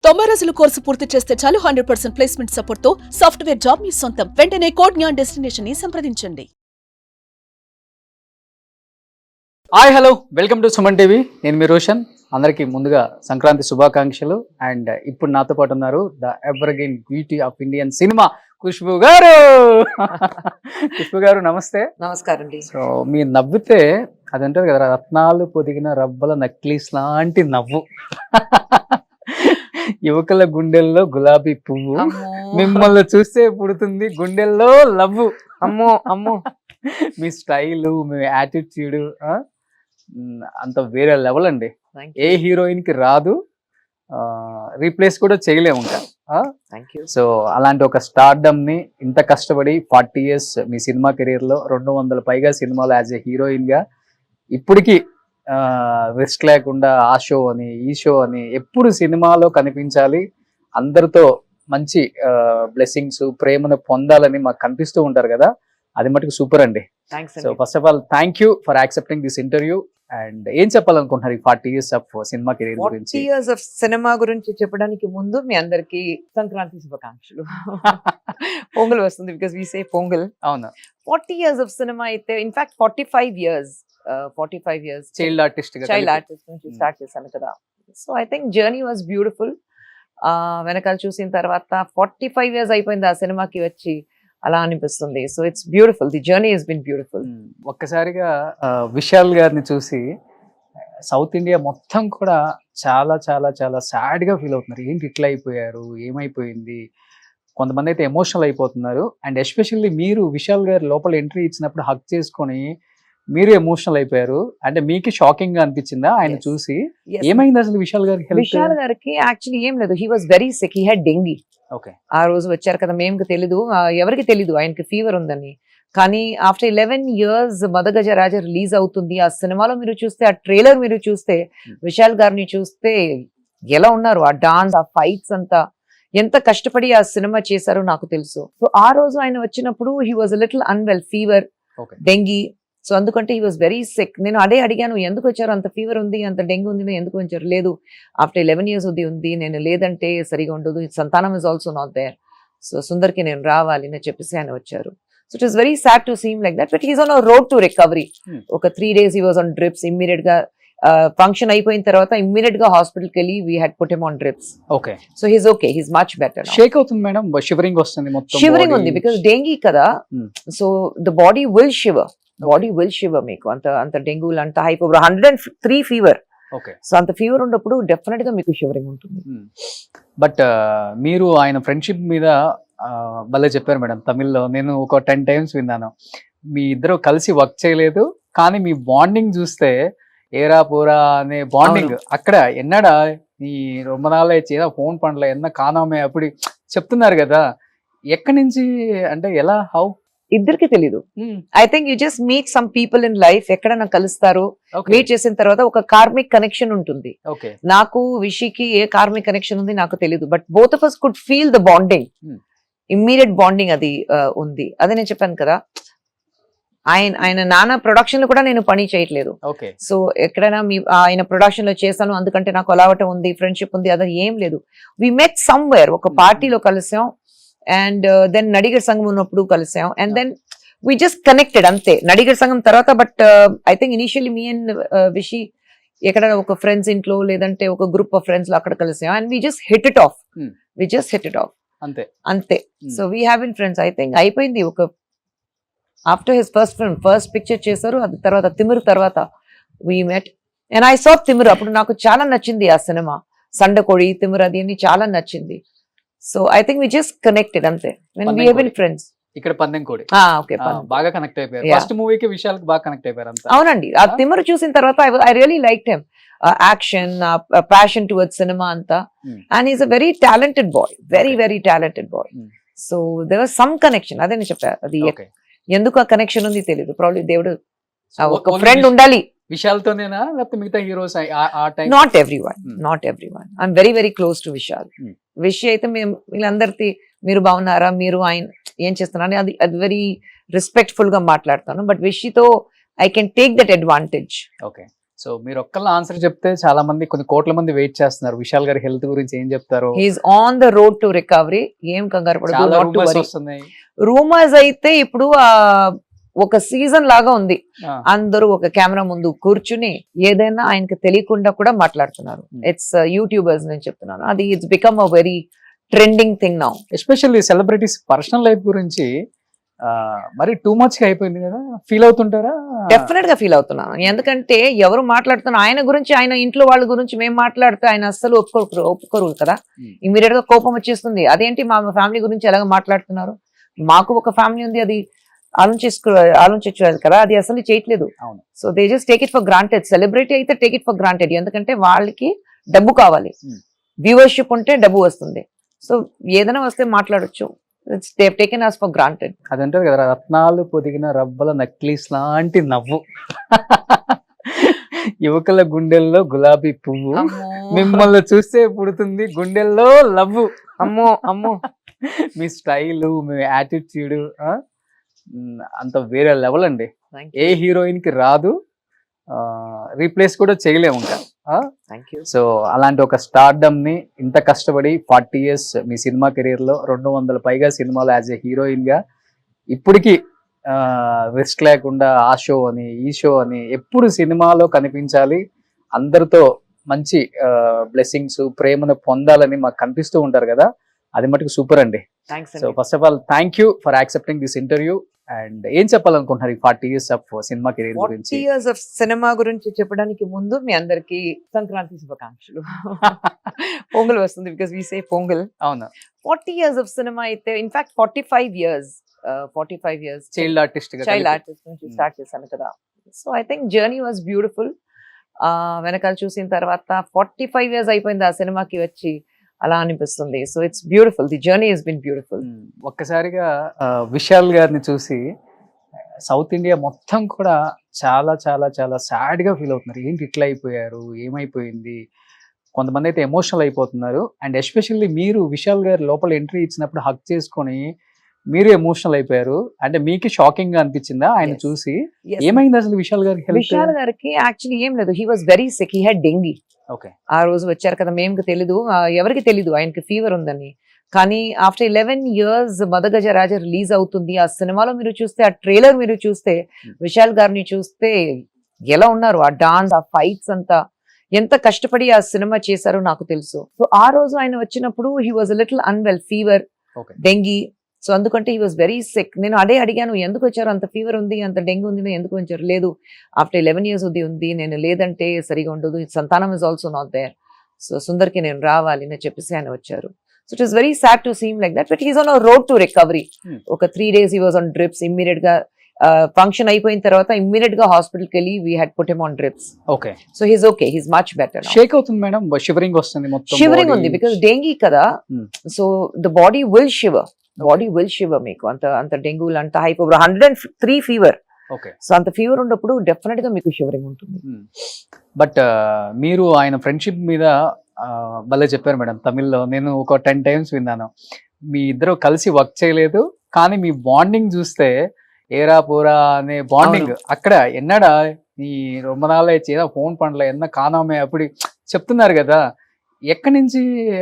90 రోజుల కోర్సు పూర్తి చేస్తే చాలు 100% ప్లేస్మెంట్ సపోర్ట్ తో సాఫ్ట్వేర్ జాబ్ మీ సొంతం. వెంటనే కోడ్ జ్ఞాన్ డెస్టినేషన్ ని సంప్రదించండి. Hi hello welcome to Suman TV. నేను మీ రోషన్. అందరికీ ముందుగా సంక్రాంతి శుభాకాంక్షలు. అండ్ ఇప్పుడు నాతో పాటు ఉన్నారు the evergreen beauty of Indian cinema Khushbu గారు. ఖుష్బూ గారు నమస్తే. నమస్కారం అండి. సో మీరు నవ్వితే అది అంటారు కదా, రత్నాలు పొదిగిన రబ్బల నక్లీస్ లాంటి నవ్వు. యువకుల గుండెల్లో గులాబీ పువ్వు, మిమ్మల్ని చూస్తే పుడుతుంది గుండెల్లో లవ్వు. అమ్మో అమ్మో, మీ స్టైలు, మీ యాటిట్యూడ్ అంత వేరే లెవెల్ అండి. ఏ హీరోయిన్ కి రాదు, రీప్లేస్ కూడా చేయలేము ఇంకా. సో అలాంటి ఒక స్టార్డమ్ ని ఇంత కష్టపడి 40 years మీ సినిమా కెరీర్ లో 200 పైగా సినిమాలు యాజ్ ఏ హీరోయిన్ గా ఇప్పటికీ రెస్ట్ లేకుండా ఆ షో అని ఈ షో అని ఎప్పుడు సినిమాలో కనిపించాలి, అందరితో మంచి బ్లెస్సింగ్స్ ప్రేమను పొందాలని మాకు కనిపిస్తూ ఉంటారు కదా, అది మటుకు సూపర్ అండి. So first of all thank you for accepting this interview. And ఏం చెప్పాలనుకుంటున్నారు ఈ 40 years ఆఫ్ సినిమా కెరీర్ గురించి? 40 years ఆఫ్ సినిమా గురించి చెప్పడానికి ముందు మీ అందరికి సంక్రాంతి శుభాకాంక్షలు. పొంగల్ వస్తుంది, బికాస్ వి సే పొంగల్. అవును, 40 years ఆఫ్ సినిమా అయితే ఇన్ఫాక్ట్ 45 years చైల్డ్ ఆర్టిస్ట్ నుంచి స్టార్ట్ చేశాను కదా. So I think journey was beautiful. వెనకాల చూసిన తర్వాత 45 years అయిపోయింది ఆ సినిమాకి వచ్చి, అలా అనిపిస్తుంది. So it's beautiful, the journey has been beautiful. ఒక్కసారిగా విశాల్ గారిని చూసి సౌత్ ఇండియా మొత్తం కూడా చాలా చాలా చాలా సాడ్ గా ఫీల్ అవుతున్నారు. ఏంటి ఇట్లా అయిపోయారు, ఏమైపోయింది, కొంతమంది అయితే ఎమోషనల్ అయిపోతున్నారు. అండ్ ఎస్పెషల్లీ మీరు విశాల్ గారి లోపల ఎంట్రీ ఇచ్చినప్పుడు హక్ చేసుకొని మీరు ఎమోషనల్ అయిపోయారు. అంటే మీకు షాకింగ్ గా అనిపించిందా ఆయన చూసి? ఏమైంది అసలు విశాల్ గారికి? విశాల్ గారికి యాక్చువల్లీ ఏం లేదు, he was very sick, he had dengue. ఆ రోజు వచ్చారు కదా, మేము తెలీదు, ఎవరికి తెలీదు ఆయనకి ఫీవర్ ఉందని. కానీ ఆఫ్టర్ 11 years మదగజ రాజా రిలీజ్ అవుతుంది. ఆ సినిమాలో మీరు చూస్తే, ఆ ట్రైలర్ మీరు చూస్తే, విశాల్ గారిని చూస్తే ఎలా ఉన్నారు, ఆ డాన్స్, ఆ ఫైట్స్ అంతా ఎంత కష్టపడి ఆ సినిమా చేశారో నాకు తెలుసు. సో ఆ రోజు ఆయన వచ్చినప్పుడు he was little unwell, fever, dengue. So అందుకంటే హీ వాజ్ వెరీ సిక్. నేను అదే అడిగాను, ఎందుకు వచ్చారు, అంత ఫీవర్ ఉంది, అంత డెంగ్యూ ఉంది, ఎందుకు వచ్చారు? లేదు, ఆఫ్టర్ 11 years ఉంది, నేను లేదంటే సరిగా ఉండదు, Santhanam is also not there, so సుందర్కి నేను రావాలి అని చెప్పేసి ఆయన వచ్చారు. So it is very sad to seem like that, but he's on road to recovery. ఒక 3 days he was on drips. Immediate గా ఫంక్షన్ అయిపోయిన తర్వాత ఇమ్మీడియట్ గా హాస్పిటల్కి వెళ్ళి we had put him on drips. Okay, so he's okay, he's much better. Shake అవుతుంది madam, shivering వస్తుంది, మొత్తం షివరింగ్ ఉంది, బికాస్ డెంగీ కదా. So the body will shiver, మీకు అంత డెంగ్యూ, అంత హైపో 103 ఫీవర్. సో అంత ఫీవర్ ఉన్నప్పుడు డెఫినెట్ గా మీకు షివరింగ్ ఉంటుంది. బట్ మీరు ఆయన ఫ్రెండ్షిప్ మీద భలే చెప్పారు మేడం తమిళ్లో. నేను ఒక 10 times విన్నాను. మీ ఇద్దరు కలిసి వర్క్ చేయలేదు, కానీ మీ బాండింగ్ చూస్తే ఏరా పోరా అనే బాండింగ్ అక్కడ ఎన్నడా ఈ ரொம்ப நாள் ஆயிடுச்சு ఫోన్ పండ్ల ఎన్న కానమే అప్పుడు చెప్తున్నారు కదా. ఎక్కడి నుంచి అంటే ఎలా, హౌ? ఇద్దరికి తెలీదు. I think you just meet some people in life, ఎక్కడైనా కలుస్తారు, మీట్ చేసిన తర్వాత ఒక కార్మిక్ కనెక్షన్ ఉంటుంది. నాకు విషికి ఏ కార్మిక్ కనెక్షన్ ఉంది నాకు తెలీదు, but both of us could feel the bonding, immediate bonding అది ఉంది. అదే నేను చెప్పాను కదా, ఆయన నాన్న ప్రొడక్షన్ లో కూడా నేను పని చేయట్లేదు. సో ఎక్కడైనా ఆయన ప్రొడక్షన్ లో చేశాను అందుకంటే నాకు అలావటం ఉంది, ఫ్రెండ్షిప్ ఉంది, అది ఏం లేదు. వి మెట్ సమ్వేర్, ఒక పార్టీలో కలిసాం, అండ్ దెన్ నడిగర్ సంఘం ఉన్నప్పుడు కలిసాం, and then we just connected అంతే. నడిగర్ సంఘం తర్వాత, but I think initially me and Vishy ఎక్కడ ఒక ఫ్రెండ్స్ ఇంట్లో, లేదంటే ఒక గ్రూప్ ఆఫ్ ఫ్రెండ్స్ లో అక్కడ కలిసాం, and we just hit it off అంతే. So we have been friends. I think అయిపోయింది. ఒక ఆఫ్టర్ హిస్ ఫస్ట్ పిక్చర్ చేశారు, అది తర్వాత తిమిర్ తర్వాత we met, and I saw Thimiru. అప్పుడు నాకు చాలా నచ్చింది ఆ సినిమా, సండకోడి, తిమిర్, అది అని చాలా నచ్చింది. So I think we just connected అంతే. When we have been friends. ఇక్కడ పందెంకోడి బాగా కనెక్ట్ అయిపోయారు. ఫస్ట్ మూవీకి విశాల్కి బాగా కనెక్ట్ అయిపోయారు అంతా. అవునండి, ఆ తిమిర్ చూసిన తర్వాత I really liked him. Action, passion towards cinema అంతా, and is a very talented boy, very talented boy. So there was some connection. అదే నేను చెప్పా, అది ఎందుకు ఆ కనెక్షన్ ఉంది తెలియదు. ప్రాబ్లీ దేవుడు ఒక ఫ్రెండ్ ఉండాలి. విశాల్తోనేనా లేకపోతే మిగతా heroes? Not everyone. I'm very close to Vishal. Wish అయితే మేము వీళ్ళందరికీ మీరు బాగున్నారా, మీరు ఆయన ఏం చేస్తున్నారు అది వెరీ రెస్పెక్ట్ఫుల్ గా మాట్లాడతాను. బట్ విషితో I can take that advantage. So మీరు ఒక్కళ్ళ ఆన్సర్ చెప్తే చాలా మంది కొన్ని కోట్ల మంది వెయిట్ చేస్తున్నారు. విశాల్ గారి హెల్త్ గురించి ఏం చెప్తారు? He's on the road to recovery. ఏం కంగారు చాలా పడదు. rumors వస్తున్నాయి. రూమర్స్ అయితే ఇప్పుడు ఒక సీజన్ లాగా ఉంది. అందరూ ఒక కెమెరా ముందు కూర్చుని ఏదైనా ఆయనకి తెలియకుండా కూడా మాట్లాడుతున్నారు. ఇట్స్ యూట్యూబర్స్ నేను చెప్తున్నాను. అది it's become a very trending thing now. Especially celebrities personal life గురించి మరి టూ మచ్ గా అయిపోయింది కదా, ఫీల్ అవుతుంటారా? డెఫినెట్ గా ఫీల్ అవుతున్నాను. ఎందుకంటే ఎవరు మాట్లాడుతున్నారు ఆయన గురించి, ఆయన ఇంట్లో వాళ్ళ గురించి మేము మాట్లాడితే ఆయన అస్సలు ఒప్పుకోరు కదా. ఇమీడియట్ గా కోపం వచ్చేస్తుంది. అదేంటి మా ఫ్యామిలీ గురించి ఎలాగ మాట్లాడుతున్నారు? మాకు ఒక ఫ్యామిలీ ఉంది, అది ఆలోచించాలి కదా. అది అసలు చేయట్లేదు. So they just take it for granted. Celebrity అయితే టేక్ ఇట్ ఫర్ గ్రాంటెడ్. ఎందుకంటే వాళ్ళకి డబ్బు కావాలి, వ్యూవర్షిప్ ఉంటే డబ్బు వస్తుంది. సో ఏదైనా వస్తే మాట్లాడొచ్చు. they've taken us for granted. అదంటారు కదా, రత్నాలు పొదిగిన రబ్బల నక్లీస్ లాంటి నవ్వు, యువకుల గుండెల్లో గులాబీ పువ్వు, మిమ్మల్ని చూస్తే పుడుతుంది గుండెల్లో లవ్వు. అమ్మో అమ్మో, మీ స్టైలు, మీ యాటిట్యూడ్ అంత వేరే లెవెల్ అండి. ఏ హీరోయిన్ కి రాదు, రీప్లేస్ కూడా చేయలేము ఇంకా. సో అలాంటి ఒక స్టార్డమ్ ని ఇంత కష్టపడి 40 years మీ సినిమా కెరీర్ లో 200 పైగా సినిమాలు యాజ్ ఎ హీరోయిన్ గా ఇప్పటికీ రెస్ట్ లేకుండా ఆ షో అని ఈ షో అని ఎప్పుడు సినిమాలో కనిపించాలి, అందరితో మంచి బ్లెస్సింగ్స్ ప్రేమను పొందాలని మాకు కనిపిస్తూ ఉంటారు కదా. అది మటుకు సూపర్ అండి. So first of all thank you for accepting this interview. And ఏం చెప్పాలనుకుంటున్నారు ఈ 40 years ఆఫ్ సినిమా కెరీర్ గురించి? 40 years ఆఫ్ సినిమా గురించి చెప్పడానికి ముందు మీ అందరికి సంక్రాంతి శుభాకాంక్షలు. పొంగల్ వస్తుంది, బికాస్ వి సే పొంగల్. అవునా? 40 years ఆఫ్ సినిమా అయితే ఇన్ఫాక్ట్ 45 years చైల్డ్ ఆర్టిస్ట్ నుంచి స్టార్ట్ చేశాను కదా. So I think journey was beautiful. వెనకాల చూసిన తర్వాత 45 years అయిపోయింది ఆ సినిమాకి వచ్చి, అలా అనిపిస్తుంది. So it's beautiful, the journey has been beautiful. ఒక్కసారిగా విశాల్ గారిని చూసి సౌత్ ఇండియా మొత్తం కూడా చాలా చాలా చాలా సాడ్ గా ఫీల్ అవుతున్నారు. ఏంటి ఇట్లా అయిపోయారు, ఏమైపోయింది? కొంతమంది అయితే ఎమోషనల్ అయిపోతున్నారు. అండ్ ఎస్పెషల్లీ మీరు విశాల్ గారు లోపల ఎంట్రీ ఇచ్చినప్పుడు హక్ చేసుకొని మీరు ఎమోషనల్ అయిపోయారు. అంటే మీకు షాకింగ్ గా అనిపించిందా ఆయన చూసి? ఏమైంది అసలు విశాల్ గారికి? విశాల్ గారికి యాక్చువల్లీ ఏం లేదు, he was very sick, he had dengue. ఆ రోజు వచ్చారు కదా, మేము తెలీదు, ఎవరికి తెలీదు ఆయనకి ఫీవర్ ఉందని. కానీ ఆఫ్టర్ 11 years మదగజ రాజా రిలీజ్ అవుతుంది. ఆ సినిమాలో మీరు చూస్తే, ఆ ట్రైలర్ మీరు చూస్తే, విశాల్ గారిని చూస్తే ఎలా ఉన్నారు, ఆ డాన్స్, ఆ ఫైట్స్ అంతా ఎంత కష్టపడి ఆ సినిమా చేశారో నాకు తెలుసు. సో ఆ రోజు ఆయన వచ్చినప్పుడు he was little unwell, fever, dengue. So అందుకంటే హీ వాజ్ వెరీ సిక్. నేను అదే అడిగాను, ఎందుకు వచ్చారు, అంత ఫీవర్ ఉంది, అంత డెంగ్యూ ఉంది, ఎందుకు వచ్చారు? లేదు, ఆఫ్టర్ 11 years ఉంది, నేను లేదంటే సరిగా ఉండదు, Santhanam is also not there, so సుందర్కి నేను రావాలి అని చెప్పేసి ఆయన వచ్చారు. So it is very sad to seem like that, but he's on a road to recovery. ఒక 3 days he was on drips. Immediate గా ఫంక్షన్ అయిపోయిన తర్వాత ఇమ్మీడియట్ గా హాస్పిటల్కి వెళ్ళి we had put him on drips. Okay. So he's okay, he's much better. Shake అవుతుంది madam, shivering వస్తుంది, మొత్తం షివరింగ్ ఉంది, బికాస్ డెంగీ కదా. So the body will shiver, మీకు అంత డెంగ్యూ, అంత హైపోవర్, 103 ఫీవర్. సో అంత ఫీవర్ ఉన్నప్పుడు డెఫినెట్ గా మీకు షివరింగ్ ఉంటుంది. బట్ మీరు ఆయన ఫ్రెండ్షిప్ మీద భలే చెప్పారు మేడం తమిళ్లో. నేను ఒక 10 times విన్నాను. మీ ఇద్దరు కలిసి వర్క్ చేయలేదు, కానీ మీ బాండింగ్ చూస్తే ఏరా పోరా అనే బాండింగ్ అక్కడ ఎన్నడా ఈ ரொம்ப நாள் ஆயிடுச்சு ఫోన్ పండ్ల ఎన్న కానామే అప్పుడు చెప్తున్నారు కదా. ఎక్కడి నుంచి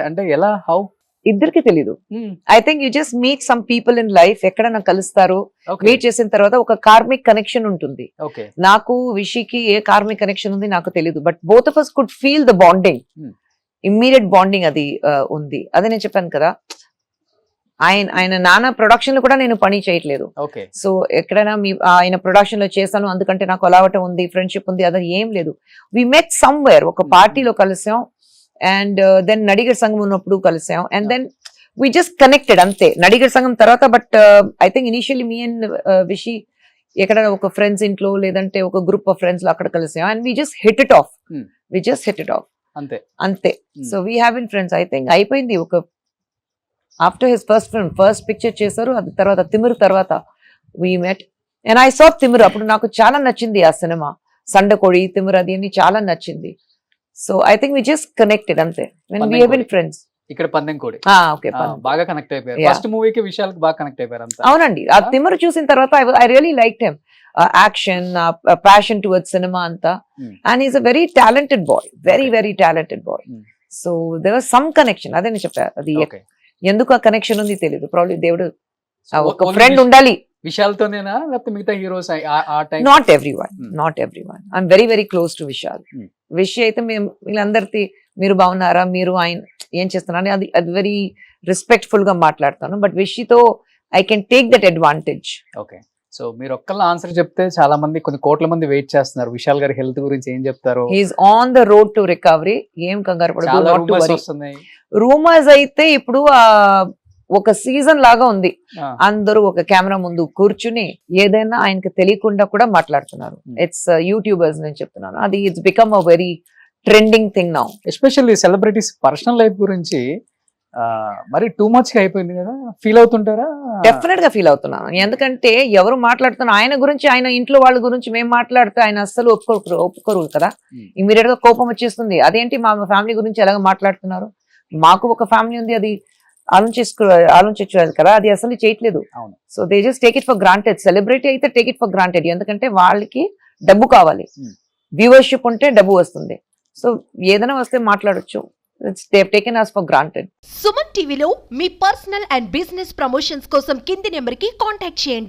అంటే ఎలా, హౌ? ఇద్దరికి తెలీదు. I think you just meet some people in life. ఎక్కడన్నా కలుస్తారు, మీట్ చేసిన తర్వాత ఒక కార్మిక్ కనెక్షన్ ఉంటుంది. నాకు విషికి ఏ కార్మిక్ కనెక్షన్ ఉంది నాకు తెలియదు, but both of us could feel the bonding, immediate bonding అది ఉంది. అదే నేను చెప్పాను కదా, ఆయన నాన్న ప్రొడక్షన్ లో కూడా నేను పని చేయట్లేదు. సో ఎక్కడైనా ఆయన ప్రొడక్షన్ లో చేశాను అందుకంటే నాకు అలావటం ఉంది, ఫ్రెండ్షిప్ ఉంది, అది ఏం లేదు. వి మెట్ సమ్వేర్, ఒక పార్టీలో కలిసాం, అండ్ దెన్ నడిగర్ సంఘం ఉన్నప్పుడు కలిసాం, and then we just connected అంతే. నడిగర్ సంఘం తర్వాత, but I think initially me and Vishy ఎక్కడ ఒక ఫ్రెండ్స్ ఇంట్లో లేదంటే ఒక గ్రూప్ ఆఫ్ ఫ్రెండ్స్ లో అక్కడ కలిసాం, and we just hit it off అంతే. So we have been friends. I think అయిపోయింది. ఒక ఆఫ్టర్ హిస్ ఫస్ట్ పిక్చర్ చేశారు, అది తర్వాత తిమిర్ తర్వాత we met, and I saw Thimiru. అప్పుడు నాకు చాలా నచ్చింది ఆ సినిమా, సండకోడి, తిమిర్, అది అన్ని చాలా నచ్చింది. So I think we just connected అంతే. When we have been friends. ఇక్కడ పందెంకోడి ఓకే బాగా కనెక్ట్ అయిపోయారు. Yeah. ఫస్ట్ మూవీకి విశాల్కి బాగా కనెక్ట్ అయిపోయారు అంతా. అవునండి. ఆ తిమ్మరు చూసిన తర్వాత I really like him, action, passion towards cinema అంతా. And is a very talented boy, very very talented boy. So there was some connection. అదే నేను చెప్పాను, అది Okay. ఎందుకు ఆ కనెక్షన్ ఉంది తెలియదు. ప్రాబ్లీ దేవుడు So, ఒక only ఫ్రెండ్ ఉండాలి. విశాల్తోనేనా లేకపోతే మిగతా హీరోస్ ఆ time? Not every one. I'm very very close to Vishal. Wish అయితే మేము వీళ్ళందరికీ మీరు బాగున్నారా, మీరు ఆయన ఏం చేస్తున్నారు అది అది వెరీ రెస్పెక్ట్ఫుల్ గా మాట్లాడతాను. బట్ విషితో I can take that advantage. Okay. So మీరు ఒక్కళ్ళ ఆన్సర్ చెప్తే చాలా మంది, కొన్ని కోట్ల మంది వెయిట్ చేస్తున్నారు. విశాల్ గారి హెల్త్ గురించి ఏం చెప్తారు? He's on the road to recovery. ఏం కంగారు చాలా పడదు. రూమర్స్ వస్తున్నాయి. రూమర్స్ అయితే ఇప్పుడు ఒక సీజన్ లాగా ఉంది. అందరూ ఒక కెమెరా ముందు కూర్చుని ఏదైనా ఆయనకి తెలియకుండా కూడా మాట్లాడుతున్నారు. ఇట్స్ యూట్యూబర్స్ నేను చెప్తున్నాను. అది it's become a very trending thing now. Especially celebrities personal life గురించి మరి టూ మచ్ గా అయిపోయింది కదా, ఫీల్ అవుతుంటారా? డెఫినెట్ గా ఫీల్ అవుతున్నాను. ఎందుకంటే ఎవరు మాట్లాడుతున్నారు ఆయన గురించి, ఆయన ఇంట్లో వాళ్ళ గురించి మేము మాట్లాడితే ఆయన అస్సలు ఒప్పుకోరు కదా. ఇమీడియట్ గా కోపం వచ్చేస్తుంది. అదేంటి మా ఫ్యామిలీ గురించి ఎలాగ మాట్లాడుతున్నారు? మాకు ఒక ఫ్యామిలీ ఉంది, అది ఆలోచించు కదా, అది అసలు చేయట్లేదు. So they just take it for granted. Celebrity అయితే టేక్ ఇట్ ఫర్ గ్రాంటెడ్. ఎందుకంటే వాళ్ళకి డబ్బు కావాలి, వ్యూవర్షిప్ ఉంటే డబ్బు వస్తుంది. సో ఏదైనా వస్తే మాట్లాడొచ్చు. they've taken us for granted. Suman టీవీలో మీ పర్సనల్ అండ్ బిజినెస్ ప్రమోషన్స్ కోసం కింది నెంబర్కి కాంటాక్ట్ చేయండి.